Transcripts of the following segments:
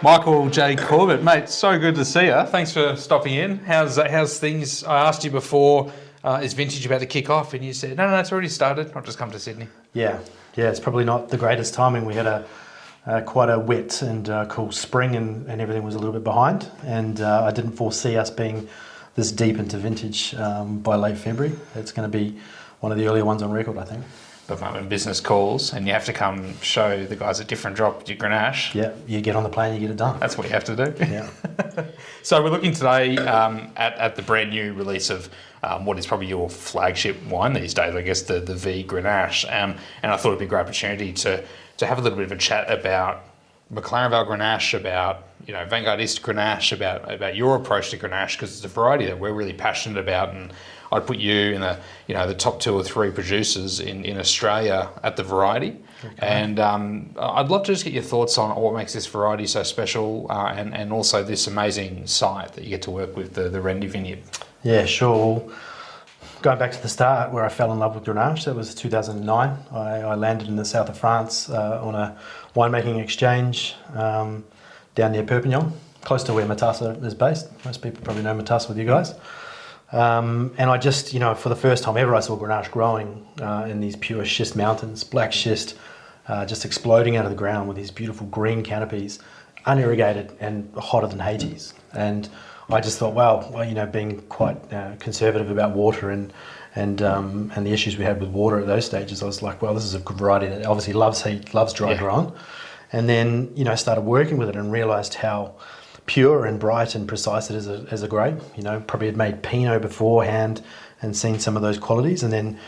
Michael J Corbett, mate, so good to see you. Thanks for stopping in. How's things? I asked you before, is vintage about to kick off? And you said, no, it's already started. I've just come to Sydney. Yeah, it's probably not the greatest timing. We had quite a wet and cool spring and everything was a little bit behind. And I didn't foresee us being this deep into vintage by late February. It's going to be one of the earlier ones on record, I think. But when business calls and you have to come show the guys a different drop with your Grenache. Yeah, you get on the plane, you get it done. That's what you have to do. Yeah. So we're looking today at the brand new release of what is probably your flagship wine these days, I guess, the V Grenache. And I thought it'd be a great opportunity to have a little bit of a chat about McLaren Vale Grenache, about Vanguardist Grenache, about your approach to Grenache, because it's a variety that we're really passionate about, and I'd put you in the top 2 or 3 producers in Australia at the variety. Okay. And I'd love to just get your thoughts on what makes this variety so special, and also this amazing site that you get to work with, the Rende vineyard. Yeah, sure. Well, going back to the start where I fell in love with Grenache, that was 2009. I landed in the south of France on a winemaking exchange down near Perpignan, close to where Matassa is based. Most people probably know Matassa with you guys. And I just, for the first time ever, I saw Grenache growing in these pure schist mountains, black schist, just exploding out of the ground with these beautiful green canopies, unirrigated and hotter than Hades. And I just thought, wow, being quite conservative about water and the issues we had with water at those stages, I was like, well, this is a good variety that obviously loves heat, loves dry ground. And then, started working with it and realised how pure and bright and precise it is as a grape. Probably had made Pinot beforehand and seen some of those qualities, and then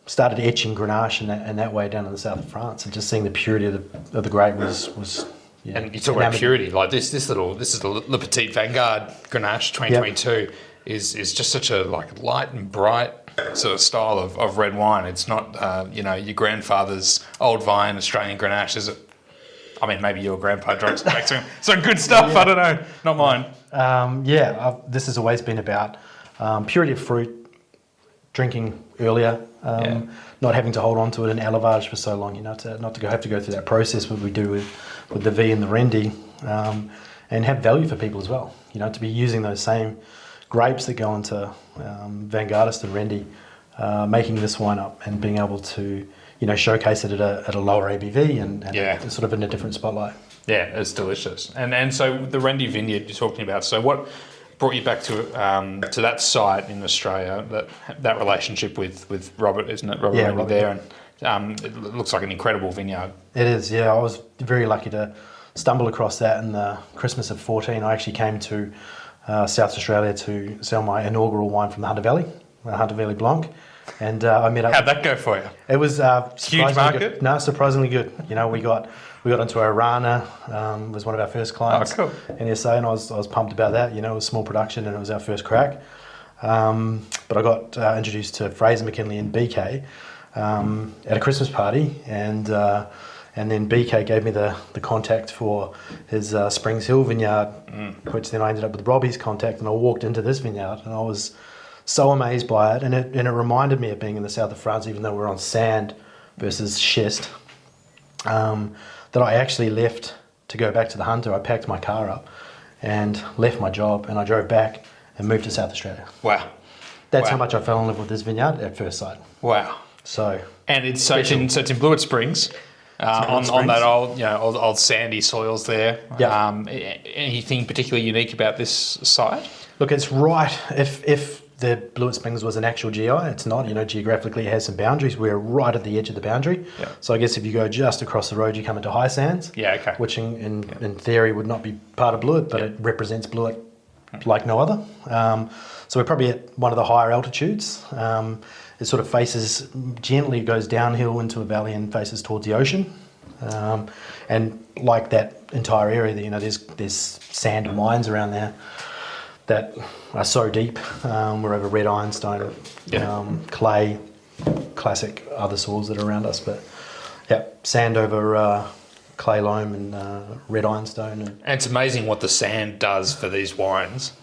started etching Grenache in that way down in the south of France, and just seeing the purity of the grape was. Yeah, and you talk about purity, like this is the Le Petit Vanguard Grenache 2022 is just such a light and bright sort of style of red wine. It's not your grandfather's old vine Australian Grenache, is it? I mean, maybe your grandpa drank some good stuff. I don't know, not mine. This has always been about purity of fruit, drinking earlier, not having to hold on to it in élevage for so long. Not to have to go through that process what we do with the V and the Rende, and have value for people as well. To be using those same grapes that go into Vanguardist and Rende, making this wine up and being able to showcase it at a lower ABV and sort of in a different spotlight. Yeah, it's delicious. And so the Rende vineyard you're talking about. So what brought you back to that site in Australia? That relationship with Robert, isn't it? Robert there, and it looks like an incredible vineyard. It is. Yeah, I was very lucky to stumble across that in the Christmas of 2014. I actually came to South Australia to sell my inaugural wine from the Hunter Valley, Hunter Valley Blanc. And I met up. How'd that go for you? It was huge market. Good. No, surprisingly good. We got into Arana. Was one of our first clients. Oh, cool. In SA, and I was pumped about that. It was small production and it was our first crack. But I got introduced to Fraser McKinley and BK at a Christmas party, and then BK gave me the contact for his Springs Hill vineyard, which then I ended up with Robbie's contact, and I walked into this vineyard and I was so amazed by it, and it reminded me of being in the south of France, even though we're on sand versus schist, that I actually left to go back to the Hunter. I packed my car up and left my job, and I drove back and moved to South Australia. Wow. That's how much I fell in love with this vineyard at first sight. Wow. And it's in Blewitt Springs. On that old sandy soils there. Yeah. Anything particularly unique about this site? Look, it's right. If the Blewitt Springs was an actual GI, it's not. Geographically it has some boundaries. We're right at the edge of the boundary. Yeah. So I guess if you go just across the road, you come into high sands. Yeah. Okay. Which in theory would not be part of Blewitt, but it represents Blewitt like no other. So we're probably at one of the higher altitudes. It sort of gently goes downhill into a valley and faces towards the ocean. And like that entire area, there's sand and mines around there that are so deep. We're over red ironstone, clay, classic other soils that are around us. But sand over clay loam and red ironstone. And it's amazing what the sand does for these wines.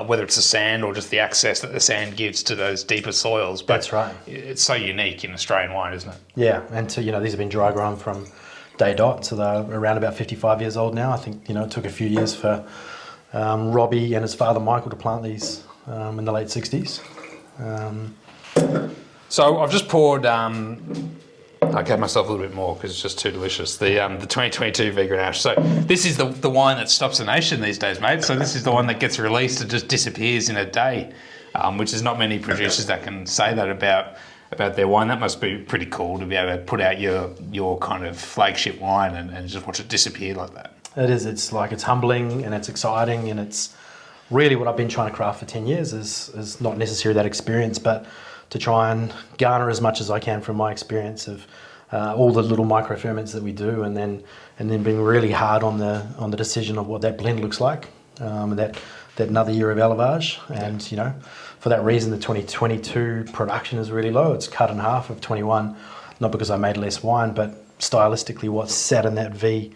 Whether it's the sand or just the access that the sand gives to those deeper soils. But that's right. It's so unique in Australian wine, isn't it? Yeah, and so, these have been dry grown from day dot. So they're around about 55 years old now. I think, it took a few years for Robbie and his father Michael to plant these in the late 60s. So I've just poured. I gave myself a little bit more because it's just too delicious. The 2022 V Grenache. So this is the wine that stops the nation these days, mate. So this is the one that gets released and just disappears in a day, which is not many producers that can say that about their wine. That must be pretty cool to be able to put out your kind of flagship wine and just watch it disappear like that. It is. It's humbling and it's exciting, and it's really what I've been trying to craft for 10 years is not necessarily that experience, but to try and garner as much as I can from my experience of all the little micro ferments that we do, and then being really hard on the decision of what that blend looks like, that another year of élevage. And for that reason, the 2022 production is really low. It's cut in half of 21, not because I made less wine, but stylistically what sat in that V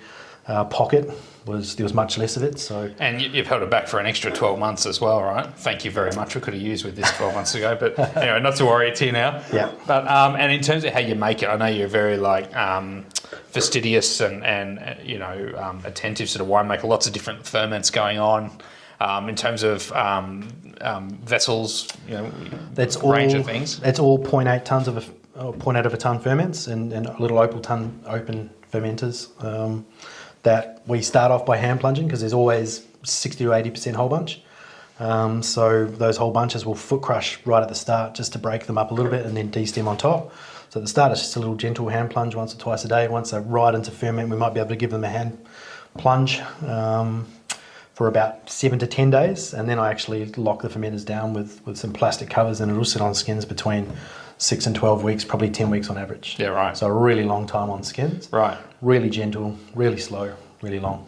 pocket there was much less of it. So, and you've held it back for an extra 12 months as well, right? Thank you very much. We could have used with this 12 months ago, but anyway, not to worry, it's here now. Yeah. But and in terms of how you make it, I know you're very fastidious and attentive sort of winemaker. Lots of different ferments going on. In terms of vessels, that's range of things. That's all 0.8 tons of 0.8 of a ton ferments and little open fermenters. That we start off by hand plunging because there's always 60 to 80% whole bunch. So those whole bunches will foot crush right at the start just to break them up a little bit and then de-stem on top. So at the start it's just a little gentle hand plunge once or twice a day. Once they're right into ferment, we might be able to give them a hand plunge for about 7 to 10 days. And then I actually lock the fermenters down with some plastic covers, and it'll sit on skins between 6 and 12 weeks, probably 10 weeks on average. Yeah, right. So a really long time on skins. Right. Really gentle, really slow, really long.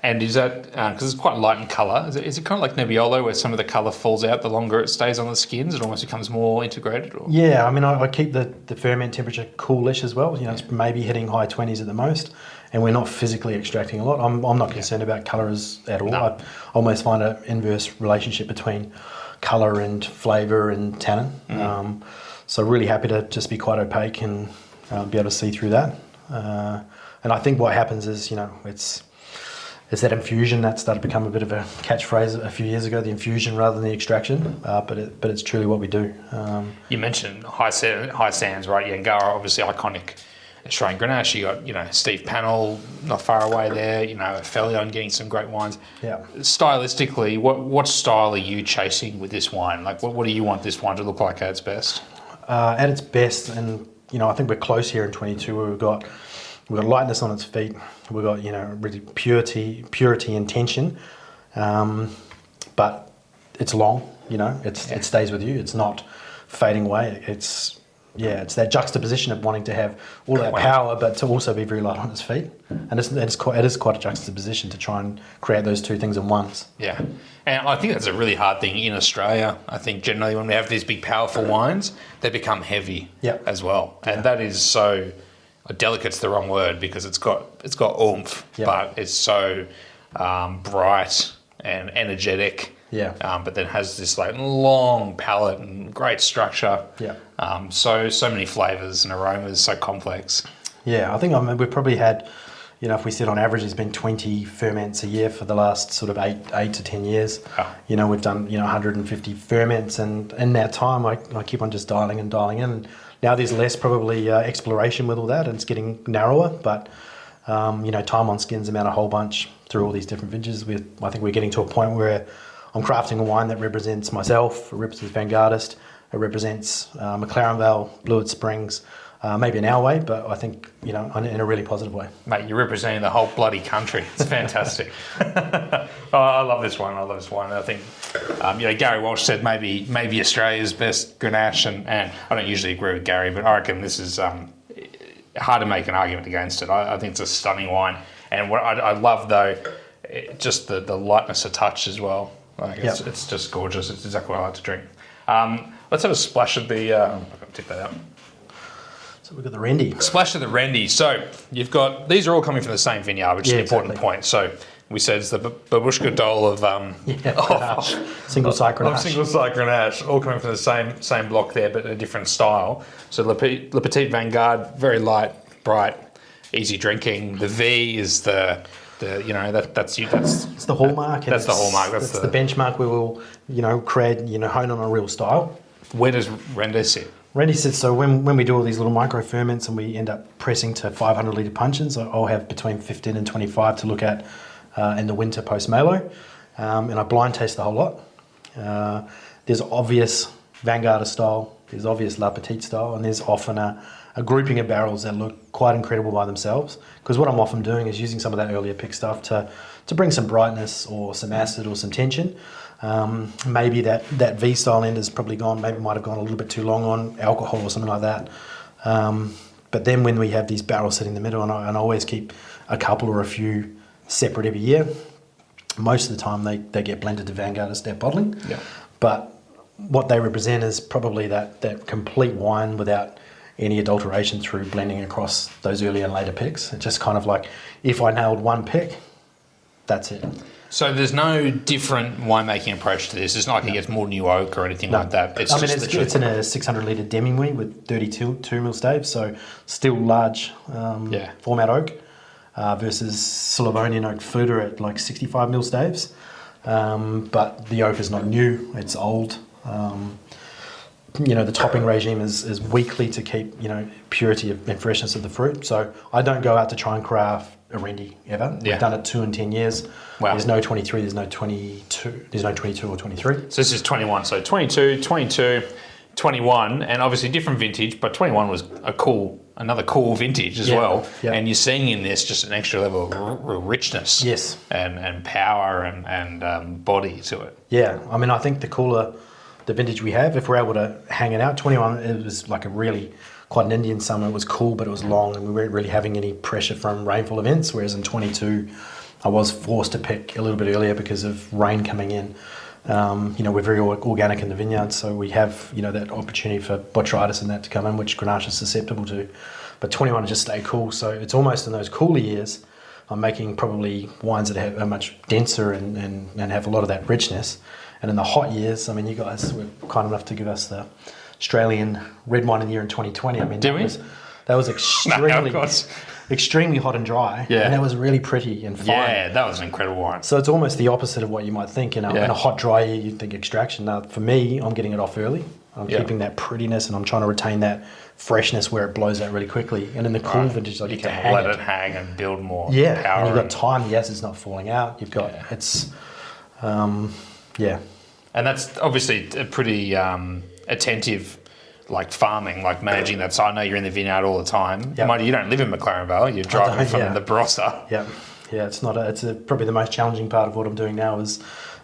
And is that, because it's quite light in colour, is it kind of like Nebbiolo where some of the colour falls out the longer it stays on the skins? It almost becomes more integrated? Or? Yeah, I mean, I keep the ferment temperature coolish as well. It's maybe hitting high 20s at the most, and we're not physically extracting a lot. I'm not concerned about colours at all. No. I almost find an inverse relationship between colour and flavour and tannin. So really happy to just be quite opaque and be able to see through that. And I think what happens is, it's that infusion that started to become a bit of a catchphrase a few years ago, the infusion rather than the extraction, but it's truly what we do. You mentioned high sands, right? Yangara, obviously iconic Australian Grenache. You got, Steve Pannell not far away there, Felion getting some great wines. Yeah. Stylistically, what style are you chasing with this wine? Like, what do you want this wine to look like at its best? At its best, and I think we're close here in 22 where we've got lightness on its feet. We've got really purity and tension, but it's long. It stays with you. It's not fading away. It's that juxtaposition of wanting to have all that power, but to also be very light on its feet. And it is quite a juxtaposition to try and create those two things in once. Yeah, and I think that's a really hard thing in Australia. I think generally when we have these big, powerful wines, they become heavy as well, and that is so. Delicate's the wrong word because it's got oomph, but it's so bright and energetic. Yeah. But then has this long palate and great structure. Yeah. So many flavours and aromas, so complex. Yeah, I think we've probably had, if we said on average, there's been 20 ferments a year for the last sort of 8 to 10 years. Oh. We've done 150 ferments, and in that time I keep on just dialing in. Now there's less probably exploration with all that, and it's getting narrower. But time on skins, amount of whole bunch through all these different vintages. I think we're getting to a point where I'm crafting a wine that represents myself. It represents Vanguardist. It represents McLaren Vale, Blewitt Springs. Maybe in our way, but I think in a really positive way. Mate, you're representing the whole bloody country. It's fantastic. I love this one. I think Gary Walsh said maybe Australia's best Grenache, and I don't usually agree with Gary, but I reckon this is hard to make an argument against it. I think it's a stunning wine, and what I love though, just the lightness of touch as well. It's just gorgeous. It's exactly what I like to drink. Let's have a splash of the. I'll tip that out. So we've got the Rende. Splash of the Rende. So you've got, these are all coming from the same vineyard, which is an important point. So we said it's the Babushka Dole of single site Grenache. Single site Grenache, all coming from the same block there, but a different style. So Le Petit Vanguard, very light, bright. easy drinking. The V is the that's It's the hallmark. That's the hallmark. That's the benchmark where we'll, create, hone on a real style. Where does Rende sit? Rende sits, so when we do all these little micro ferments and we end up pressing to 500 litre puncheons, I'll have between 15 and 25 to look at in the winter post Malo, and I blind taste the whole lot. There's obvious Vanguardist style, there's obvious La Petite style, and there's often a grouping of barrels that look quite incredible by themselves, because what I'm often doing is using some of that earlier pick stuff to bring some brightness or some acid or some tension. Maybe that V style end has probably might have gone a little bit too long on alcohol or something like that. But then when we have these barrels sitting in the middle, and I always keep a couple or a few separate every year, most of the time they get blended to Vanguardist at bottling. Yeah. But what they represent is probably that complete wine without any adulteration through blending across those early and later picks. It's just kind of like, if I nailed one pick, that's it. So there's no different winemaking approach to this. It's not like it gets more new oak or anything like that. It's in a 600 litre demi-wee with 32 mil staves, so still large format oak, versus Slavonian oak Fuda at like 65 mil staves. But the oak is not new, it's old. The topping regime is weekly to keep, purity and freshness of the fruit. So I don't go out to try and craft a Rende ever. Yeah. We've done it 2 in 10 years. Wow. There's no 23, there's no 22, there's no 22 or 23. So this is 21. So 22, 21, and obviously different vintage, but 21 was another cool vintage as well. Yeah. And you're seeing in this just an extra level of richness. Yes. And power and body to it. Yeah, I mean, I think the vintage we have, if we're able to hang it out, 21, it was like quite an Indian summer. It was cool, but it was long, and we weren't really having any pressure from rainfall events, whereas in 22, I was forced to pick a little bit earlier because of rain coming in. We're very organic in the vineyard, so we have, that opportunity for botrytis and that to come in, which Grenache is susceptible to. But 21 just stay cool, so it's almost in those cooler years, I'm making probably wines that are much denser and have a lot of that richness. And in the hot years, I mean, you guys were kind enough to give us the Australian red wine of the year in 2020. I mean, that was extremely hot and dry. Yeah. And that was really pretty and fine. Yeah, that was an incredible wine. So it's almost the opposite of what you might think. In a hot, dry year, you'd think extraction. Now, for me, I'm getting it off early. I'm keeping that prettiness, and I'm trying to retain that freshness where it blows out really quickly. And in the cool vintage, I get to hang let it hang and build more power. And you've got time. The acid's not falling out. You've got And that's obviously a pretty attentive, like farming, like managing that. So I know you're in the vineyard all the time. Yep. You don't live in McLaren Vale. You're driving from the Barossa. Yeah, it's not. It's probably the most challenging part of what I'm doing now is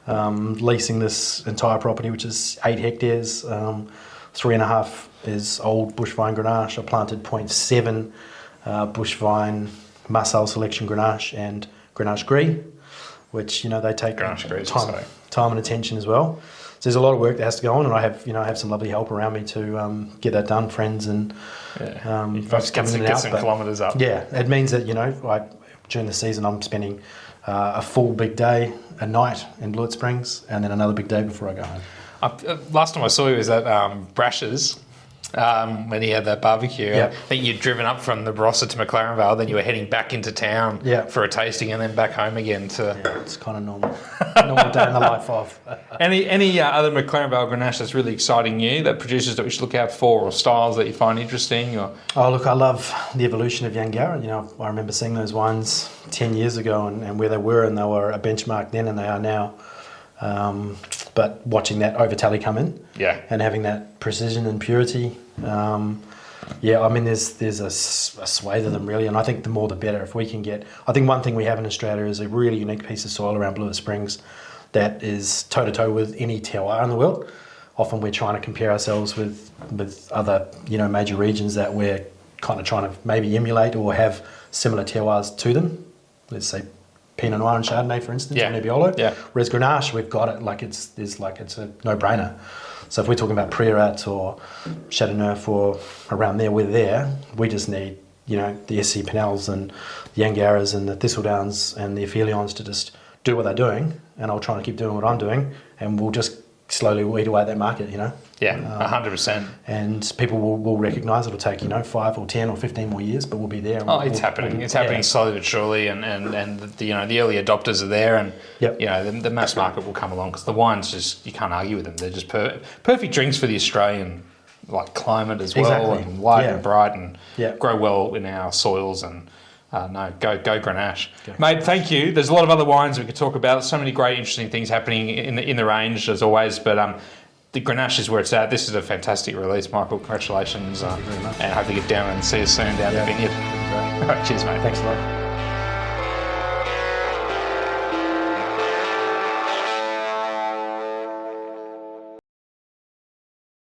leasing this entire property, which is 8 hectares. 3.5 is old bush vine Grenache. I planted 0.7 bush vine Marseille selection Grenache and Grenache Gris, which they take time and attention as well. So there's a lot of work that has to go on, and I have some lovely help around me to get that done, friends and folks coming in and out. Some kilometres up. Yeah, it means that during the season I'm spending a full big day, a night in Blewitt Springs, and then another big day before I go home. Last time I saw you was at Brash's. When he had that barbecue. Yep. I think you'd driven up from the Barossa to McLaren Vale, then you were heading back into town for a tasting and then back home again. It's kind of normal day in the life of. Any other McLaren Vale Grenache that's really exciting you, that producers that we should look out for, or styles that you find interesting? Or? Oh, look, I love the evolution of Yangara. I remember seeing those wines 10 years ago and where they were, and they were a benchmark then and they are now. But watching that over-tally come in and having that precision and purity, I mean, there's a swathe of them really, and I think the more the better. If we can get, I think one thing we have in Australia is a really unique piece of soil around Blewitt Springs that is toe-to-toe with any terroir in the world. Often we're trying to compare ourselves with other major regions that we're kind of trying to maybe emulate or have similar terroirs to them. Let's say Pinot Noir and Chardonnay, for instance, or Nebbiolo. Yeah. Whereas Grenache, we've got it it's a no-brainer. So if we're talking about Priorat or Chateauneuf or around there, we're there. We just need, the SC Pinels and the Angaras and the Thistledowns and the Ephelions to just do what they're doing, and I'll try to keep doing what I'm doing, and we'll just slowly weed away at that market, you know. Yeah, 100%. And people will recognise it'll take, 5 or 10 or 15 more years, but we'll be there. Oh, it's happening. It's happening slowly but surely, and the early adopters are there, and the mass market will come along because the wines just, you can't argue with them. They're just perfect drinks for the Australian climate as well, and light and bright, and grow well in our soils. And go Grenache, mate. Thank you. There's a lot of other wines we could talk about. There's so many great, interesting things happening in the range as always, but the Grenache is where it's at. This is a fantastic release, Michael. Congratulations. Thank you very much. And I hope to get down and see you soon down the vineyard. Great. All right, cheers, mate. Thanks a lot.